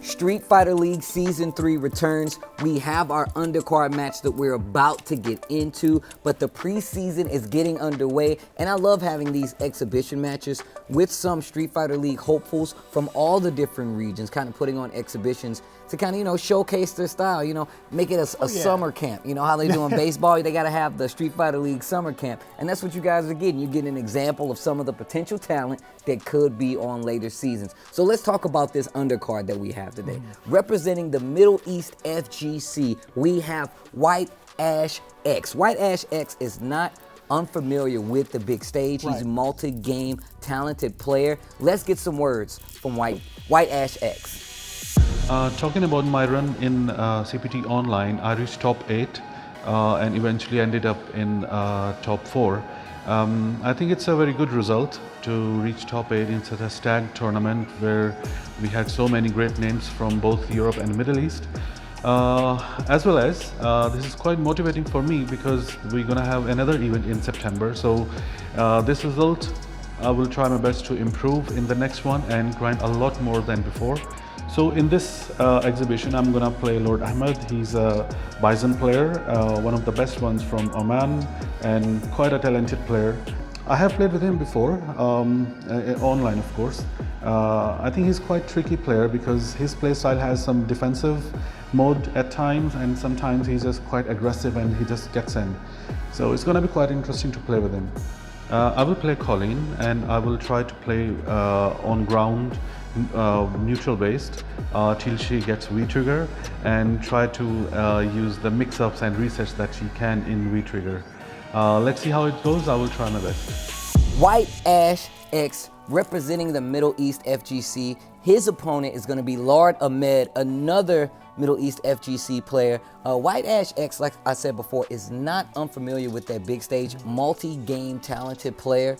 Street Fighter League Season 3 returns. We have our undercard match that we're about to get into, but the preseason is getting underway, and I love having these exhibition matches with some Street Fighter League hopefuls from all the different regions, kind of putting on exhibitions to kind of, showcase their style, make it a summer camp. You know how they do in baseball? They got to have the Street Fighter League summer camp, and that's what you guys are getting. You're getting an example of some of the potential talent that could be on later seasons. So let's talk about this undercard that we have today. Representing the Middle East FGC, we have White-AshX. White-AshX is not unfamiliar with the big stage. He's a multi-game talented player. Let's get some words from White-AshX. Talking about my run in CPT Online, I reached top 8 and eventually ended up in top 4. I think it's a very good result to reach top 8 in such a stacked tournament where we had so many great names from both Europe and Middle East. As well as this is quite motivating for me because we're gonna have another event in September. So this result, I will try my best to improve in the next one and grind a lot more than before. So in this exhibition, I'm gonna play LordAhmed. He's a Bison player, one of the best ones from Oman, and quite a talented player. I have played with him before, online of course. I think he's quite tricky player because his playstyle has some defensive mode at times, and sometimes he's just quite aggressive and he just gets in. So it's gonna be quite interesting to play with him. I will play Kolin, and I will try to play on ground, neutral based till she gets V-trigger, and try to use the mix-ups and resets that she can in V-trigger. Let's see how it goes. I will try my best. White-AshX representing the Middle East FGC. His opponent is going to be LordAhmed, another Middle East FGC player. White-AshX, like I said before, is not unfamiliar with that big stage, multi-game talented player.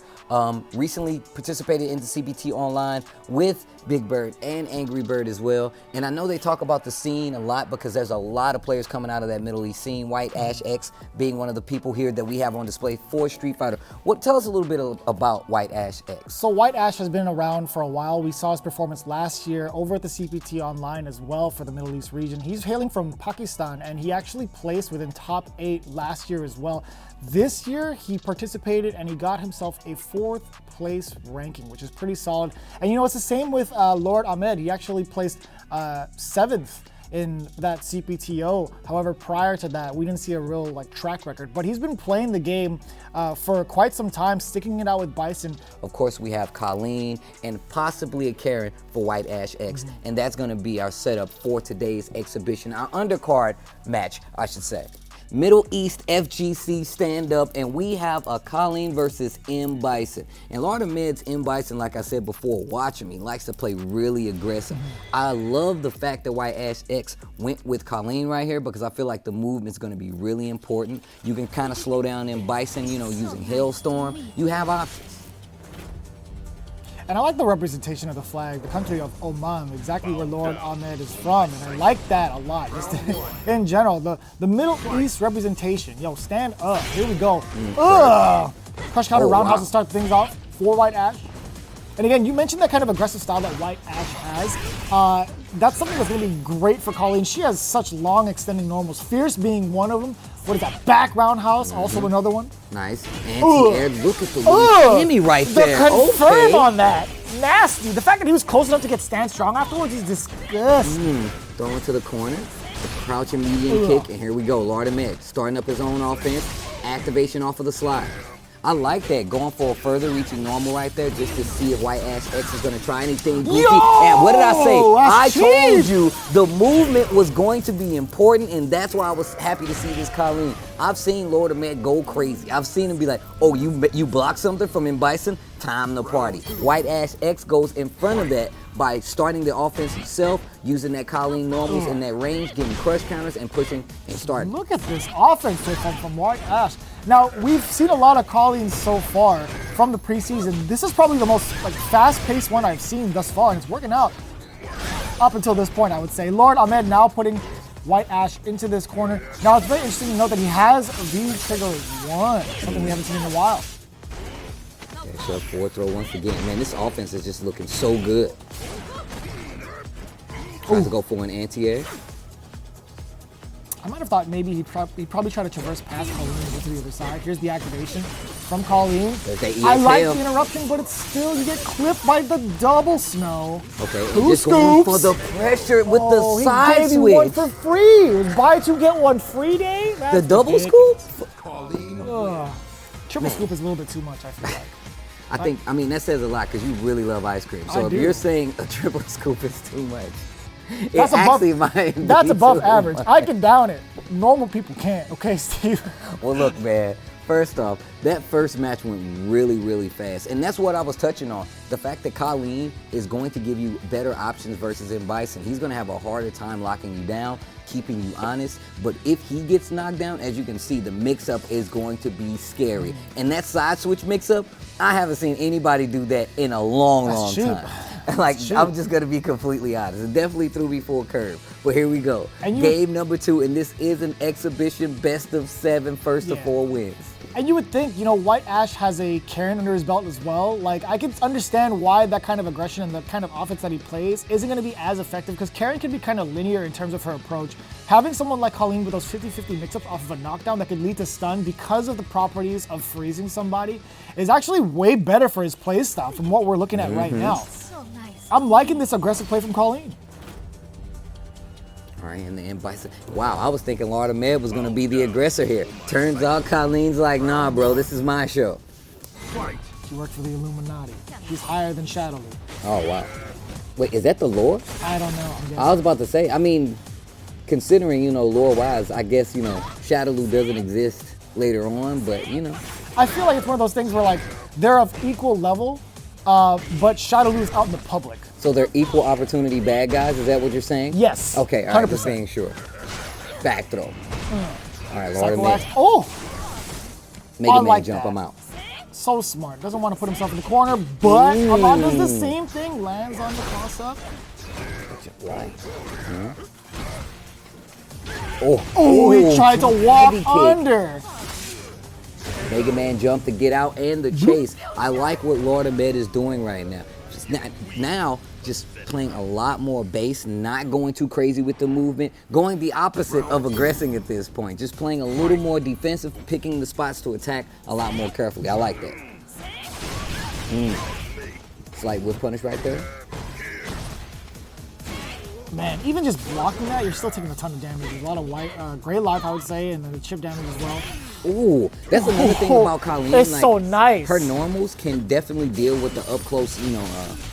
Recently participated in the CPT Online with Bigbird and Angrybird as well. And I know they talk about the scene a lot because there's a lot of players coming out of that Middle East scene. White-AshX being one of the people here that we have on display for Street Fighter. Tell us a little bit about White-AshX. So White-Ash has been around for a while. We saw his performance last year over at the CPT Online as well for the Middle East region. He's hailing from Pakistan, and he actually placed within top 8 last year as well. This year, he participated and he got himself a 4th place ranking, which is pretty solid. And it's the same with LordAhmed. He actually placed 7th in that CPTO. However, prior to that, we didn't see a real track record, but he's been playing the game for quite some time, sticking it out with Bison. Of course, we have Kolin and possibly a Karen for White-AshX, and that's gonna be our setup for today's exhibition, our undercard match, I should say. Middle East FGC stand up, and we have a Kolin versus Bison. And LordAhmed's Bison, like I said before, watching me, likes to play really aggressive. I love the fact that White-AshX went with Kolin right here because I feel like the movement's gonna be really important. You can kind of slow down Bison, using Hailstorm. You have options. And I like the representation of the flag, the country of Oman, exactly where LordAhmed is from, and I like that a lot. Just in general, the Middle East representation. Stand up. Here we go. Crush counter roundhouse to start things off for White-Ash. And again, you mentioned that kind of aggressive style that White-Ash has. That's something that's going to be great for Kolin. She has such long extending normals. Fierce being one of them. What is that? Back roundhouse, also another one. Nice. Anti-air. Look at the Shinobi right there. The confirm on that. Nasty. The fact that he was close enough to get stand strong afterwards is disgusting. Throw into the corner. Crouching medium kick. And here we go. LordAhmed starting up his own offense. Activation off of the slide. I like that, going for a further reaching normal right there just to see if White-AshX is going to try anything goofy. And what did I say? I told you the movement was going to be important, and that's why I was happy to see this Kolin. I've seen LordAhmed go crazy. I've seen him be like, oh, you blocked something from Bison? Time to party. White-AshX goes in front of that by starting the offense himself, using that Kolin normals in that range, getting crush counters and pushing and starting. Look at this offense from White-Ash. Now, we've seen a lot of Kolins so far from the preseason. This is probably the most fast-paced one I've seen thus far, and it's working out up until this point, I would say. LordAhmed now putting White-Ash into this corner. Now, it's very interesting to note that he has V-trigger 1, something we haven't seen in a while. Yeah, so forward throw once again. Man, this offense is just looking so good. Tries to go for an anti-air. I might have thought maybe he probably tried to traverse past Kolin and get to the other side. Here's the activation from Kolin. I like the interruption, but it's still, you get clipped by the double snow. Okay, just going for the pressure with the side he gave switch. You one for free. It was buy two, get one free day. That's the double scoop? Triple scoop is a little bit too much, I feel like. I mean, that says a lot because you really love ice cream. So if you're saying a triple scoop is too much, that's above average. I can down it. Normal people can't. Okay, Steve? Well, look, man. First off, that first match went really, really fast. And that's what I was touching on. The fact that Kolin is going to give you better options versus Bison. He's going to have a harder time locking you down, keeping you honest. But if he gets knocked down, as you can see, the mix-up is going to be scary. And that side switch mix-up, I haven't seen anybody do that in a long time. Like, I'm just going to be completely honest. It definitely threw me for a curve. But here we go. Game number 2, and this is an exhibition best of 7, first of 4 wins. And you would think, you know, White-Ash has a Karen under his belt as well. Like, I can understand why that kind of aggression and the kind of offense that he plays isn't going to be as effective because Karen can be kind of linear in terms of her approach. Having someone like Kolin with those 50-50 mix-ups off of a knockdown that could lead to stun because of the properties of freezing somebody is actually way better for his play style from what we're looking at right now. So nice. I'm liking this aggressive play from Kolin. All right, and then Bison. Wow, I was thinking LordAhmed was going to be the aggressor here. Turns out Kolin's like, nah, bro, this is my show. He worked for the Illuminati. He's higher than Shinobi. Oh, wow. Wait, is that the lore? I don't know. I was about to say, I mean, considering, you know, lore-wise, I guess, you know, Shinobi doesn't exist later on, but, you know. I feel like it's one of those things where, like, they're of equal level, but Shinobi is out in the public. So they're equal opportunity bad guys? Is that what you're saying? Yes. Okay, all right, just being sure. Back throw. All right, LordAhmed. Oh! Mega Man jump, I'm out. So smart. Doesn't want to put himself in the corner, but Ahmed does the same thing. Lands on the cross-up. Right. Oh, he tried to walk under. Mega Man jump to get out and the chase. I like what LordAhmed is doing right now. Just playing a lot more base, not going too crazy with the movement, going the opposite of aggressing at this point. Just playing a little more defensive, picking the spots to attack a lot more carefully. I like that. Slight whip punish right there. Man, even just blocking that, you're still taking a ton of damage. A lot of gray life, I would say, and then the chip damage as well. Ooh, that's another thing about Kolin. It's like, so nice. Her normals can definitely deal with the up close, you know,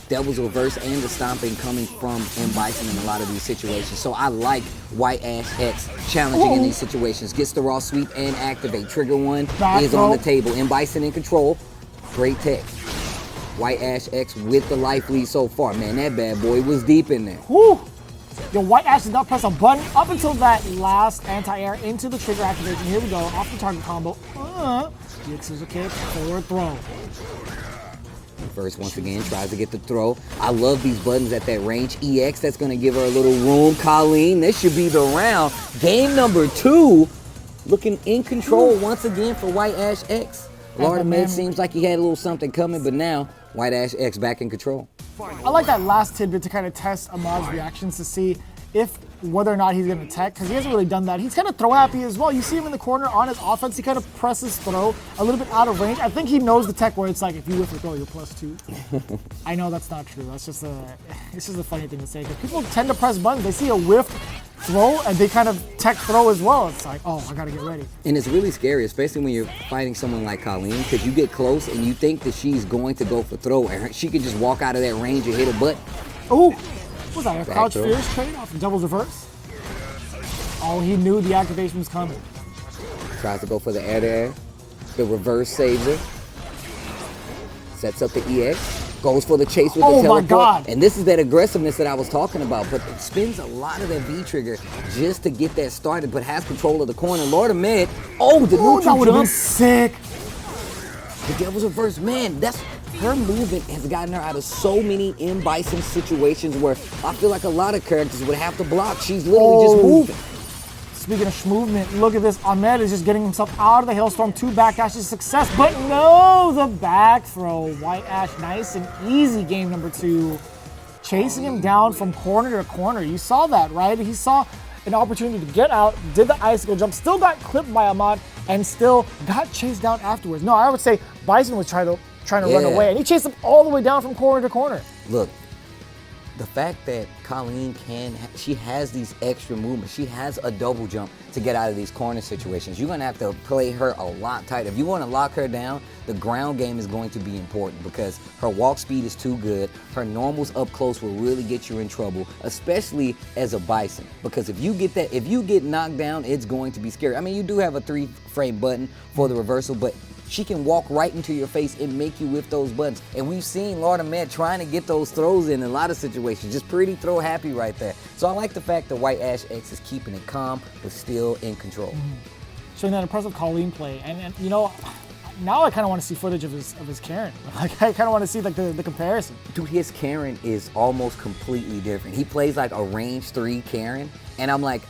Devil's Reverse and the stomping coming from Bison in a lot of these situations. So I like White-AshX challenging in these situations. Gets the raw sweep and activate. Trigger 1 is on the table. Bison in control. Great tech. White-AshX with the life lead so far. Man, that bad boy was deep in there. Woo! Yo, White-Ash did not press a button up until that last anti-air into the trigger activation. Here we go, off the target combo. DX scissor kick, forward throw. First, once again, tries to get the throw. I love these buttons at that range. EX, that's going to give her a little room. Kolin, this should be the round. Game number 2, looking in control once again for White-AshX. LordAhmed seems like he had a little something coming, but now White-AshX back in control. I like that last tidbit to kind of test Ahmed's reactions to see whether or not he's going to tech, because he hasn't really done that. He's kind of throw happy as well. You see him in the corner on his offense. He kind of presses throw a little bit out of range. I think he knows the tech where it's like, if you whiff a throw, you're +2. I know that's not true. That's just it's just a funny thing to say, because people tend to press buttons. They see a whiff throw and they kind of tech throw as well. It's like, oh, I got to get ready. And it's really scary, especially when you're fighting someone like Kolin, because you get close and you think that she's going to go for throw, and she can just walk out of that range and hit a butt. Ooh. Was that a crouch fierce trade off of Devil's Reverse? Oh, he knew the activation was coming. Tries to go for the air-to-air. The reverse saves her. Sets up the EX. Goes for the chase with the teleport. My God. And this is that aggressiveness that I was talking about. But it spends a lot of that V-trigger just to get that started, but has control of the corner. LordAhmed. Oh, the neutral that would have been jump. sick. The Devil's Reverse, man, her movement has gotten her out of so many Bison situations where I feel like a lot of characters would have to block. She's literally just moving. Speaking of movement, look at this. Ahmed is just getting himself out of the hailstorm. 2 backdashes, success, but no, the back throw. White-Ash, nice and easy game number 2. chasing him down from corner to corner. You saw that, right? He saw an opportunity to get out, did the icicle jump, still got clipped by Ahmed, and still got chased down afterwards. No, I would say Bison was trying to run away, and he chased him all the way down from corner to corner. Look, the fact that Kolin she has these extra movements. She has a double jump to get out of these corner situations. You're going to have to play her a lot tighter. If you want to lock her down, the ground game is going to be important because her walk speed is too good. Her normals up close will really get you in trouble, especially as a Bison. Because if you get knocked down, it's going to be scary. I mean, you do have a 3-frame button for the reversal, but she can walk right into your face and make you whiff those buttons. And we've seen LordAhmed trying to get those throws in a lot of situations. Just pretty throw happy right there. So I like the fact that White-AshX is keeping it calm, but still in control. Showing that impressive Kolin play. And you know, now I kind of want to see footage of his Karen. Like, I kind of want to see like the comparison. Dude, his Karen is almost completely different. He plays like a range 3 Karen, and I'm like,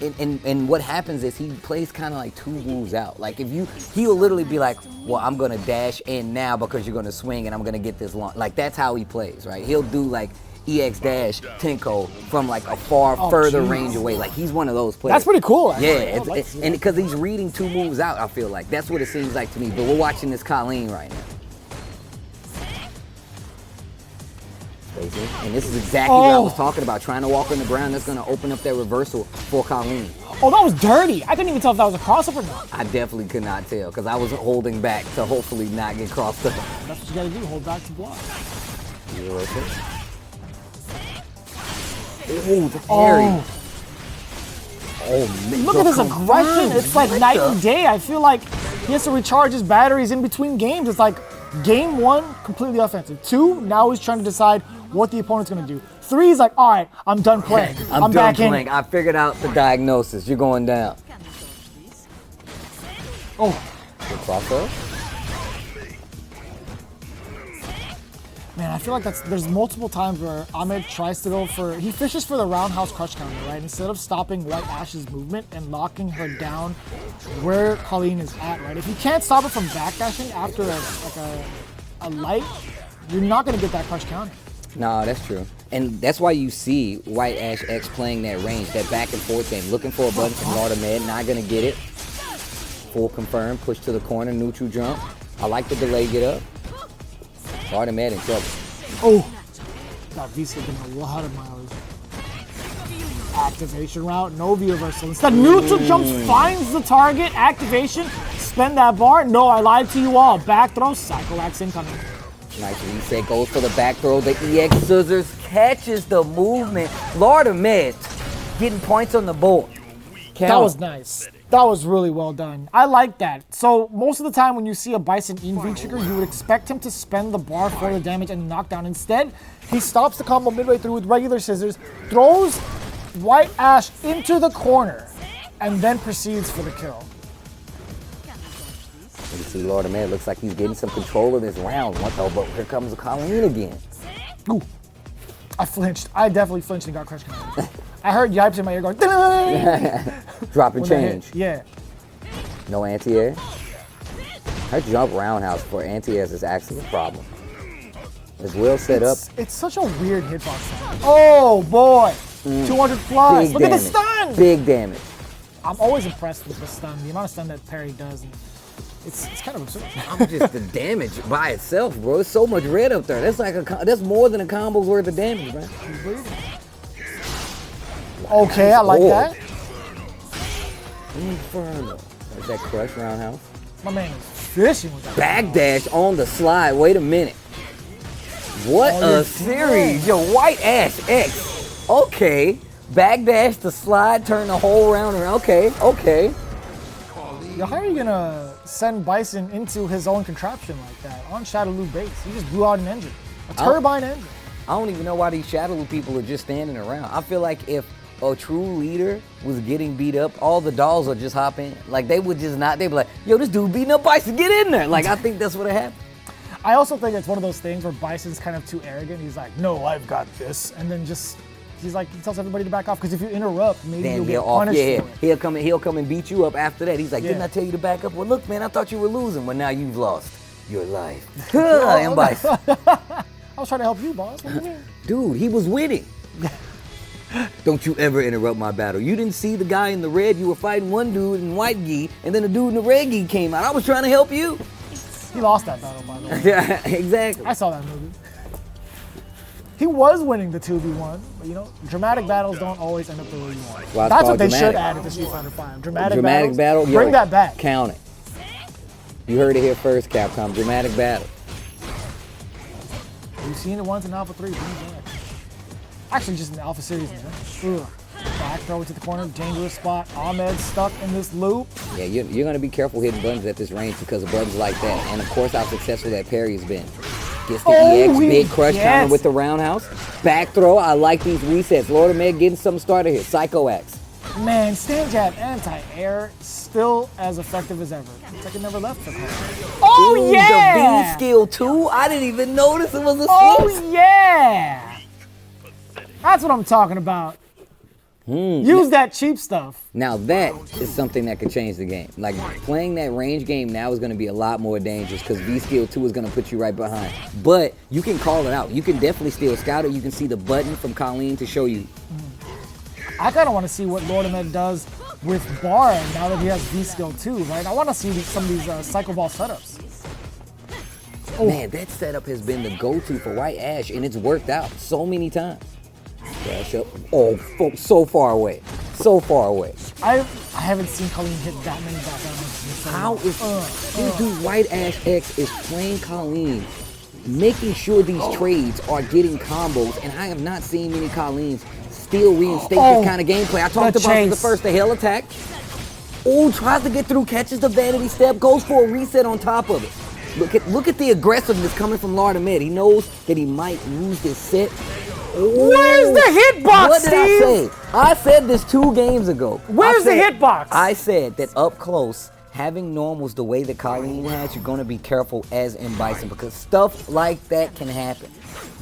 and what happens is he plays kind of like 2 moves out. Like he'll literally be like, well, I'm gonna dash in now because you're gonna swing and I'm gonna get this long. Like that's how he plays, right? He'll do like EX dash Tenko from like a further range away. Like he's one of those players. That's pretty cool, actually. Yeah, and because he's reading 2 moves out, I feel like that's what it seems like to me. But we're watching this Kolin right now. And this is exactly what I was talking about, trying to walk on the ground. That's going to open up that reversal for Kolin. Oh, that was dirty. I couldn't even tell if that was a crossover or not. I definitely could not tell because I was holding back to hopefully not get crossed up. That's what you got to do, hold back to block. Oh, the parry. Oh, man. Look at this aggression. It's like night and day. I feel like he has to recharge his batteries in between games. It's like game 1, completely offensive. 2, now he's trying to decide what the opponent's going to do. 3, he's like, all right, I'm done playing. I'm done back playing. in. I figured out the diagnosis. You're going down. Oh. Good crossover. Man, I feel like there's multiple times where Ahmed tries to go for, he fishes for the roundhouse crush counter, right? Instead of stopping White-Ash's movement and locking her down where Kolin is at, right? If you can't stop her from backdashing after a light, you're not going to get that crush counter. No, that's true. And that's why you see White-AshX playing that range, that back and forth game, looking for a button from LordAhmed, not going to get it. Full confirm, push to the corner, neutral jump. I like the delay get up. LordAhmed in trouble. Oh, that Visa getting a lot of mileage. Activation route, no V reversal. Instead, neutral jumps, finds the target, activation, spend that bar. No, I lied to you all. Back throw, cycle axe incoming. Nice reset, goes for the back throw. The EX scissors catches the movement. LordAhmed getting points on the board. That was nice. That was really well done. I like that. So most of the time when you see a Bison in V-trigger, you would expect him to spend the bar for the damage and knockdown. Instead, he stops the combo midway through with regular scissors, throws White-Ash into the corner, and then proceeds for the kill. You see LordAhmed looks like he's getting some control of this round. But here comes Kolin again. Ooh. I flinched. I definitely flinched and got crush counter. I heard yipes in my ear going, dropping change. Yeah. No anti-air. Her jump roundhouse for anti-airs is actually a problem. It's well set up. It's such a weird hitbox sound. Oh boy. 200 plus. Big Look damage. at the stun. Big damage. I'm always impressed with the stun. The amount of stun that Perry does. And it's kind of absurd. I'm just the damage by itself, bro. There's so much red up there. That's like that's more than a combo's worth of damage, man. Okay, I like that. Inferno. There's that crush roundhouse. My man is fishing with that. Backdash on the slide. Wait a minute. What a series. Yo, White-AshX. Okay. Backdash the slide, turn the whole round around. Okay, okay. Yo, how are you gonna send Bison into his own contraption like that on Shadowloo base? He just blew out an engine, a turbine engine. I don't even know why these Shadowloo people are just standing around. I feel like if a true leader was getting beat up, all the dolls would just hop in. Like they would just not, they'd be like, yo, this dude beating up Bison, get in there. Like I think that's what happened. I also think it's one of those things where Bison's kind of too arrogant. He's like, no, I've got this. And then just, he's like, he tells everybody to back off because if you interrupt, maybe you'll get punished for it. He'll come and beat you up after that. He's like, didn't I tell you to back up? Well, look, man, I thought you were losing. Well, now you've lost your life. And Bison. I was trying to help you, boss. What do you mean? Dude, he was winning. Don't you ever interrupt my battle. You didn't see the guy in the red. You were fighting one dude in white gi, and then the dude in the red gi came out. I was trying to help you. He lost that battle, by the way. Yeah, exactly. I saw that movie. He was winning the 2v1, but you know, dramatic battles don't always end up the way you want. Well, that's what they dramatic. should add at the Street Fighter V. Dramatic battle. Bring that back. Count it. You heard it here first, Capcom. Dramatic battle. You've seen it once in Alpha 3. Bring it back. Actually, just in the Alpha series. Ugh. Back throw it to the corner, dangerous spot. Ahmed stuck in this loop. Yeah, you're going to be careful hitting buttons at this range because of buttons like that. And of course, how successful that parry has been. Gets the EX, big crush counter with the roundhouse. Back throw, I like these resets. LordAhmed getting something started here. Psycho X. Man, stand jab anti-air, still as effective as ever. It's like it never left for Kolin. Oh, ooh, yeah! The V skill too? I didn't even notice it was a Oh, yeah! That's what I'm talking about. Use that cheap stuff. Now that is something that could change the game. Like playing that range game now is going to be a lot more dangerous because V skill 2 is going to put you right behind. But you can call it out. You can definitely still scout it. You can see the button from Kolin to show you. I kind of want to see what LordAhmed does with Bar now that he has V skill 2, right? I want to see some of these Psycho Ball setups. Oh. Man, that setup has been the go-to for White-Ash and it's worked out so many times. Dash up. Oh, so far away. So far away. I haven't seen Kolin hit that many backdowns. How is this dude White-AshX is playing Kolin, making sure these trades are getting combos, and I have not seen many Kolins still reinstate this kind of gameplay. I talked about the first, the hell attack. Oh, tries to get through, catches the vanity step, goes for a reset on top of it. Look at the aggressiveness coming from LordAhmed. He knows that he might lose this set. Ooh. Where's the hitbox, What did Steve? I say? I said this 2 games ago. Where's the hitbox? I said that up close, having normals the way that Kolin has, you're going to be careful as in Bison because stuff like that can happen.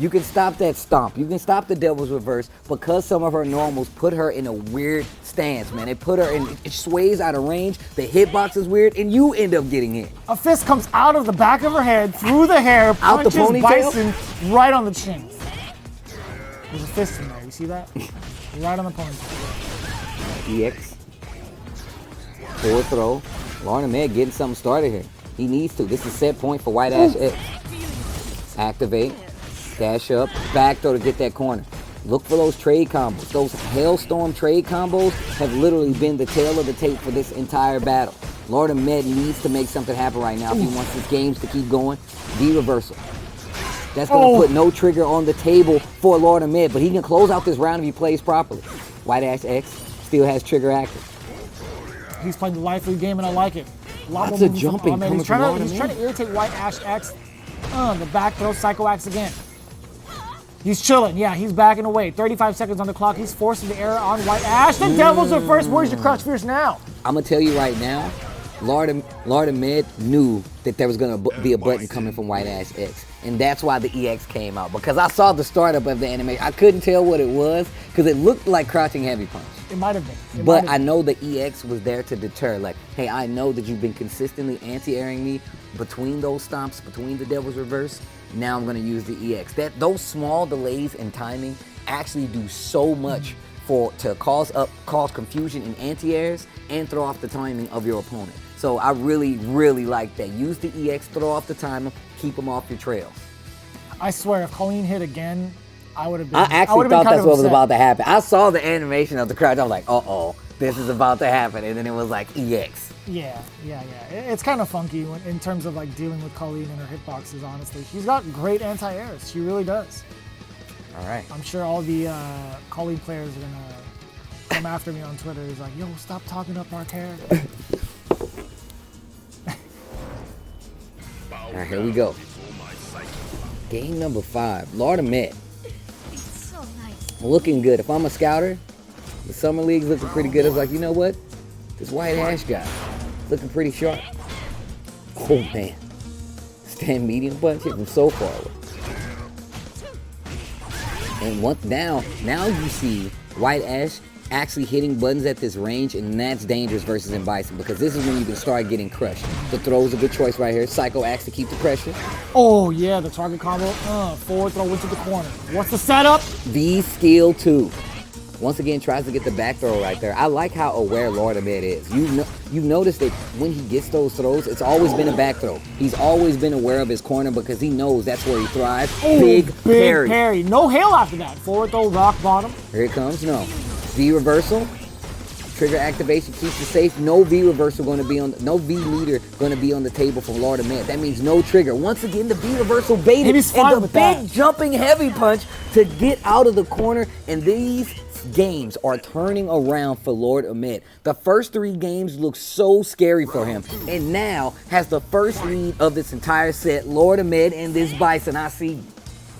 You can stop that stomp. You can stop the devil's reverse because some of her normals put her in a weird stance, man. They put her in, it sways out of range, the hitbox is weird, and you end up getting hit. A fist comes out of the back of her head, through the hair, Out the punches ponytail? Bison right on the chin. There's a fist in there, you see that? Right on the ponytail. EX. Forward throw. LordAhmed getting something started here. He needs to. This is set point for White-AshX. Activate. Dash up. Back throw to get that corner. Look for those trade combos. Those Hailstorm trade combos have literally been the tail of the tape for this entire battle. LordAhmed needs to make something happen right now if he wants his games to keep going. V reversal. That's going to put no trigger on the table for LordAhmed, but he can close out this round if he plays properly. White-AshX still has trigger active. He's playing the life lead game, and I like it. Lots of jumping coming He's trying from to irritate White-AshX. The back throw, Psycho Axe again. He's chilling. Yeah, he's backing away. 35 seconds on the clock. He's forcing the error on White-Ash. The Devils are first. Where's your Crouch Fierce now? I'm going to tell you right now, LordAhmed knew that there was going to be a button coming from White-AshX. And that's why the EX came out. Because I saw the startup of the animation. I couldn't tell what it was because it looked like crouching heavy punch. It might have been. But I know the EX was there to deter. Like, hey, I know that you've been consistently anti-airing me between those stomps, between the Devil's Reverse. Now I'm going to use the EX. Those small delays in timing actually do so much to cause confusion in anti-airs and throw off the timing of your opponent. So I really, really like that. Use the EX, throw off the timer, keep them off your trails. I swear, if Kolin hit again, I would have been. I actually thought that's what was about to happen. I saw the animation of the crouch. I was like, uh-oh, this is about to happen. And then it was like EX. Yeah. It's kind of funky in terms of like dealing with Kolin and her hitboxes, honestly. She's got great anti-airs. She really does. All right. I'm sure all the Kolin players are going to come after me on Twitter. He's like, yo, stop talking up our character. All right, here we go. Game number 5. LordAhmed. So nice. Looking good. If I'm a scouter, the Summer League's looking pretty good. I was like, you know what? This White-Ash guy looking pretty sharp. Oh, man. Stand medium punch hit from so far away. And now you see White-Ash actually hitting buttons at this range, and that's dangerous versus in Bison, because this is when you can start getting crushed. The throw is a good choice right here. Psycho Axe to keep the pressure. Oh yeah, the target combo. Forward throw into the corner. What's the setup? V skill 2. Once again, tries to get the back throw right there. I like how aware LordAhmed is. You've noticed that when he gets those throws, it's always been a back throw. He's always been aware of his corner because he knows that's where he thrives. Ooh, big parry. No hail after that. Forward throw, rock bottom. Here it comes. No. V reversal. Trigger activation keeps you safe. No V reversal going to be on. No V meter going to be on the table for LordAhmed. That means no trigger. Once again, the V reversal baited He's fine and the with big that. jumping heavy punch to get out of the corner. And these games are turning around for LordAhmed. The first 3 games look so scary for him, and now has the first lead of this entire set. LordAhmed and this Bison. I see.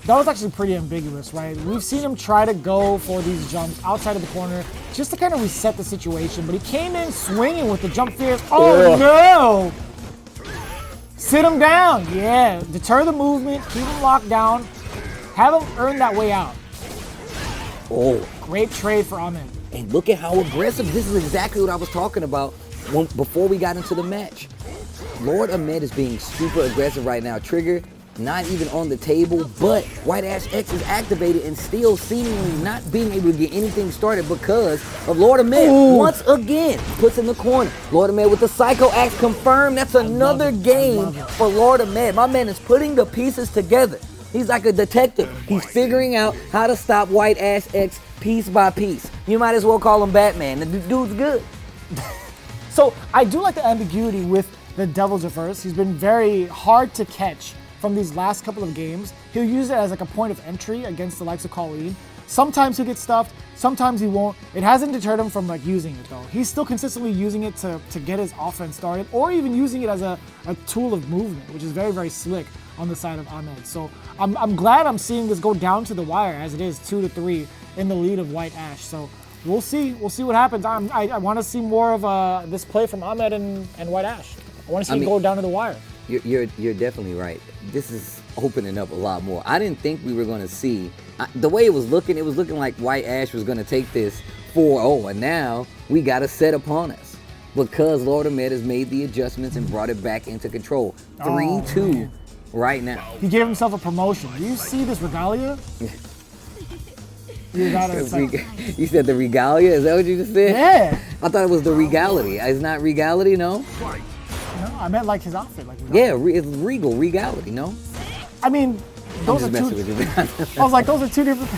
That was actually pretty ambiguous, right? We've seen him try to go for these jumps outside of the corner just to kind of reset the situation, but he came in swinging with the jump fierce. Oh no! Sit him down, yeah. Deter the movement, keep him locked down, have him earn that way out. Oh. Great trade for Ahmed. And look at how aggressive. This is exactly what I was talking about before we got into the match. LordAhmed is being super aggressive right now. Trigger not even on the table, but White-AshX is activated and still seemingly not being able to get anything started because of LordAhmed. Once again, puts in the corner. LordAhmed with the Psycho Axe confirmed. That's another game for LordAhmed. My man is putting the pieces together. He's like a detective. He's figuring out how to stop White-AshX piece by piece. You might as well call him Batman. The dude's good. So I do like the ambiguity with the Devil's Reverse. He's been very hard to catch from these last couple of games. He'll use it as like a point of entry against the likes of Kolin. Sometimes he'll get stuffed, sometimes he won't. It hasn't deterred him from like using it though. He's still consistently using it to get his offense started, or even using it as a tool of movement, which is very, very slick on the side of Ahmed. So I'm glad I'm seeing this go down to the wire as it is 2-3 in the lead of White-Ash. So we'll see what happens. I want to see more of this play from Ahmed and White-Ash. I want to see it go down to the wire. You're definitely right. This is opening up a lot more. I didn't think we were going to see, the way it was looking like White-Ash was going to take this 4-0, and now we got a set upon us because LordAhmed has made the adjustments and brought it back into control. 3-2 right now. He gave himself a promotion. Do you see this regalia? You said the regalia? Is that what you just said? Yeah. I thought it was the regality. It's not regality, no? No, I meant like his outfit. Like yeah, it's regal, regality, no? I mean, those are two. I was like, those are two different.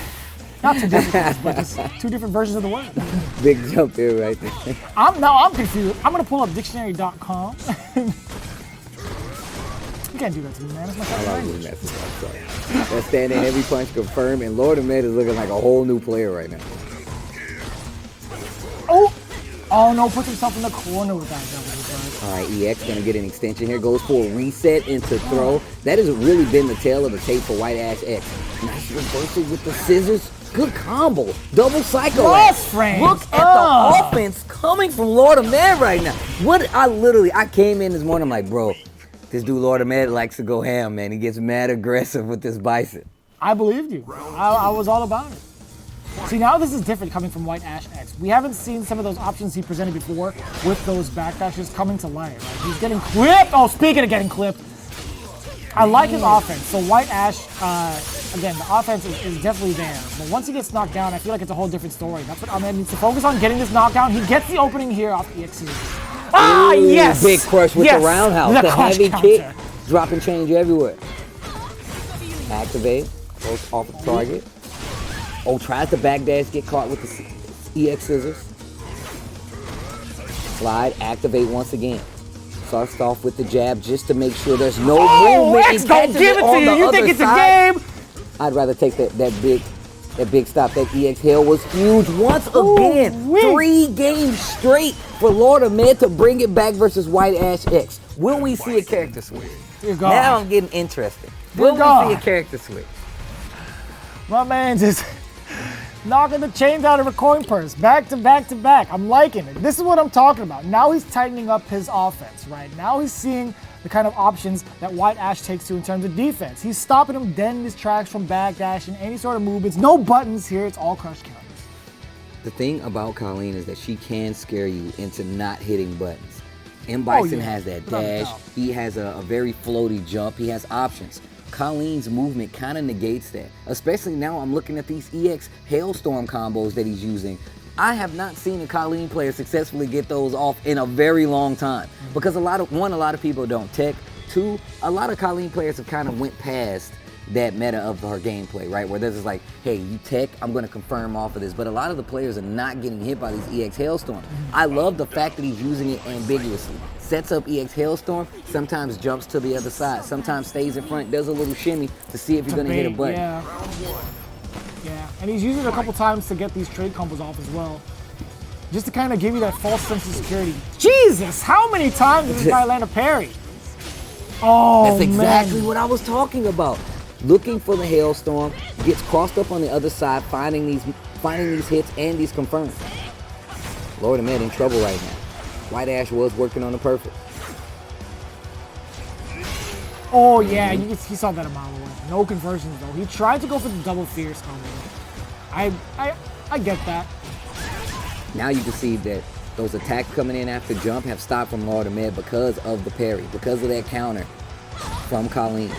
Not two different things, but just two different versions of the word. Big jump there right there. I'm confused. I'm gonna pull up dictionary.com. You can't do that to me, man. That's my fucking language. That standing heavy punch confirmed, and LordAhmed is looking like a whole new player right now. Oh no, puts himself in the corner with that double. All right, EX gonna get an extension here. Goes for a reset into throw. That has really been the tail of the tape for White-AshX. Nice reversal with the scissors. Good combo. Double Psycho Axe. Look at the offense coming from LordAhmed right now. I came in this morning, I'm like, bro, this dude LordAhmed likes to go ham, man. He gets mad aggressive with this Bison. I believed you. I was all about it. See, now this is different coming from White-AshX. We haven't seen some of those options he presented before with those backdashes coming to light. Right? He's getting clipped. Oh, speaking of getting clipped, I like his offense. So White-Ash, again, the offense is definitely there. But once he gets knocked down, I feel like it's a whole different story. That's what Ahmed needs to focus on, getting this knockdown. He gets the opening here off EXE. Yes! Big crush with the roundhouse. The heavy kick. Dropping change everywhere. Activate. Goes off the target. Oh, tries to backdash, get caught with the EX scissors. Slide, activate once again. Starts off with the jab just to make sure there's no movement. X don't give it to you. You think it's a game? I'd rather take that big stop. That EX hill was huge. Once again, 3 games straight for LordAhmed to bring it back versus White-AshX. Will we see a character switch? Now I'm getting interested. Will we see a character switch? My man just knocking the chains out of a coin purse, back to back to back. I'm liking it. This is what I'm talking about. Now he's tightening up his offense, right? Now he's seeing the kind of options that White-Ash takes to in terms of defense. He's stopping him dead in his tracks from backdash and any sort of movements. No buttons here. It's all crush counters. The thing about Kolin is that she can scare you into not hitting buttons. And Bison has that dash. He has a very floaty jump. He has options. Kolin's movement kind of negates that. Especially now I'm looking at these EX Hailstorm combos that he's using. I have not seen a Kolin player successfully get those off in a very long time. Because a lot of people don't tech. Two, a lot of Kolin players have kind of went past that meta of her gameplay, right? Where this is like, hey, you tech, I'm going to confirm off of this. But a lot of the players are not getting hit by these EX Hailstorm. I love the fact that he's using it ambiguously. Sets up EX Hailstorm, sometimes jumps to the other side, sometimes stays in front, does a little shimmy to see if you're going to hit a button. Yeah, and he's used it a couple times to get these trade combos off as well. Just to kind of give you that false sense of security. Jesus, how many times did this guy land a parry? Oh, that's exactly what I was talking about. Looking for the Hailstorm, gets crossed up on the other side, finding these hits and these confirms. LordAhmed in trouble right now. White-Ash was working on the perfect. Oh yeah, he saw that a mile away. No conversions though. He tried to go for the double fierce combo. I get that. Now you can see that those attacks coming in after jump have stopped from LordAhmed because of the parry, because of that counter from Kolin.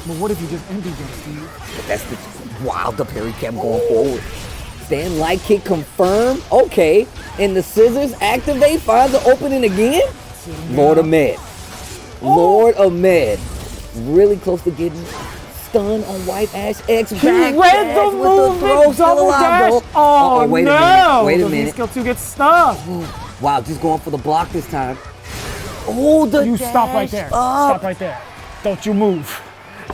But what if you just empty jump, Steve? But that's the parry kept going forward. Stand light kick confirm. Okay. And the scissors activate, finds the opening again. LordAhmed. LordAhmed. Really close to getting stunned on White-AshX. He read the movement, double dash. Oh, wait no. a minute. Wait a minute. Skill 2 gets stuck. Wow, just going for the block this time. Oh, the You dash stop right there. up. Stop right there. Don't you move.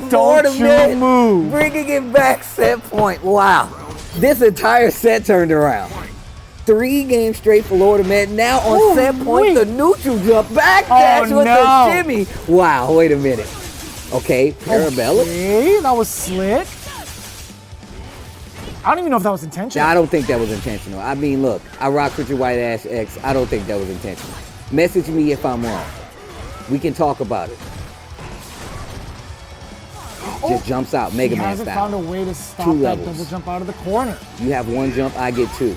Don't you move. Bringing it back, set point. Wow. This entire set turned around. 3 games straight for LordAhmed. Now on set point, the neutral jump back dash with the shimmy. Wow, wait a minute. Okay, Parabellum. Okay, that was slick. I don't even know if that was intentional. I don't think that was intentional. I mean, look, I rock with your White-AshX. I don't think that was intentional. Message me if I'm wrong. We can talk about it. Just jumps out, Mega Man style. He hasn't found a way to stop that double jump out of the corner. You have 1 jump, I get 2.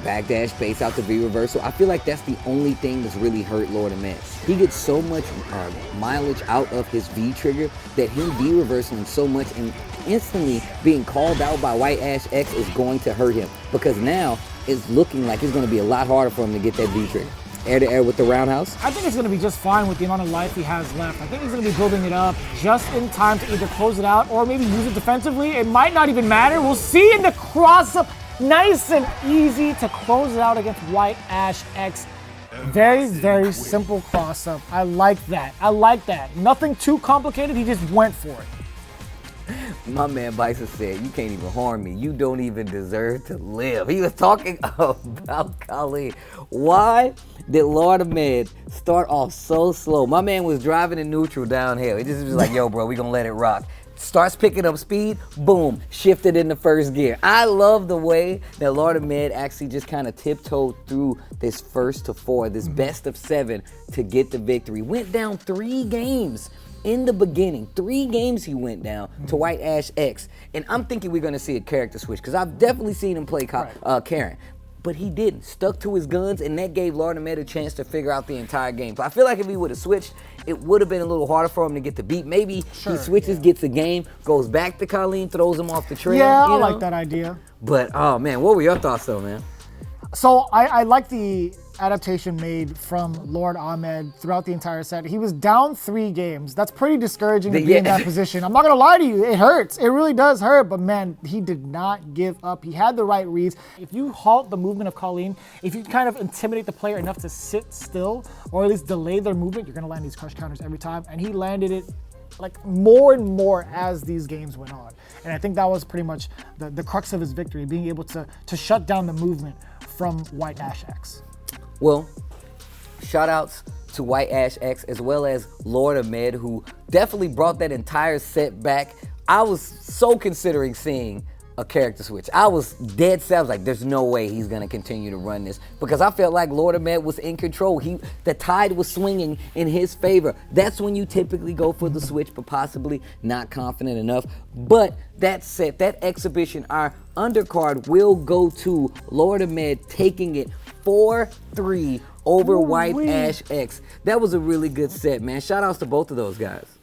Backdash, base out to V reversal. I feel like that's the only thing that's really hurt LordAhmed. He gets so much mileage out of his V trigger that him V reversing so much and instantly being called out by White-AshX is going to hurt him, because now it's looking like it's going to be a lot harder for him to get that V trigger. Air to air with the roundhouse? I think it's going to be just fine with the amount of life he has left. I think he's going to be building it up just in time to either close it out or maybe use it defensively. It might not even matter. We'll see in the cross-up. Nice and easy to close it out against White-AshX. Very, very simple cross-up. I like that. I like that. Nothing too complicated. He just went for it. My man Bison said, you can't even harm me. You don't even deserve to live. He was talking about Kolin. Why did LordAhmed start off so slow? My man was driving in neutral downhill. He just was like, yo, bro, we gonna let it rock. Starts picking up speed, boom, shifted in the first gear. I love the way that LordAhmed actually just kind of tiptoed through this first to 4, this best of 7 to get the victory. Went down 3 games. In the beginning, 3 games he went down to White-AshX. And I'm thinking we're going to see a character switch, because I've definitely seen him play Karen. But he didn't. Stuck to his guns, and that gave LordAhmed a chance to figure out the entire game. So I feel like if he would have switched, it would have been a little harder for him to get the beat. Maybe he switches, gets a game, goes back to Kolin, throws him off the trail. Yeah, I like that idea. But, oh man, what were your thoughts though, man? So I like the adaptation made from LordAhmed throughout the entire set. He was down 3 games. That's pretty discouraging to be in that position. I'm not gonna lie to you, it hurts. It really does hurt, but man, he did not give up. He had the right reads. If you halt the movement of Kolin, if you kind of intimidate the player enough to sit still, or at least delay their movement, you're gonna land these crush counters every time, and he landed it like more and more as these games went on. And I think that was pretty much the crux of his victory, being able to shut down the movement from White-AshX. Well, shout outs to White-AshX as well as LordAhmed, who definitely brought that entire set back. I was so considering seeing a character switch. I was dead set. I was like, there's no way he's gonna continue to run this, because I felt like LordAhmed was in control. The tide was swinging in his favor. That's when you typically go for the switch, but possibly not confident enough. But that said, that exhibition, our undercard will go to LordAhmed taking it 4-3 over White-AshX. That was a really good set, man. Shout outs to both of those guys.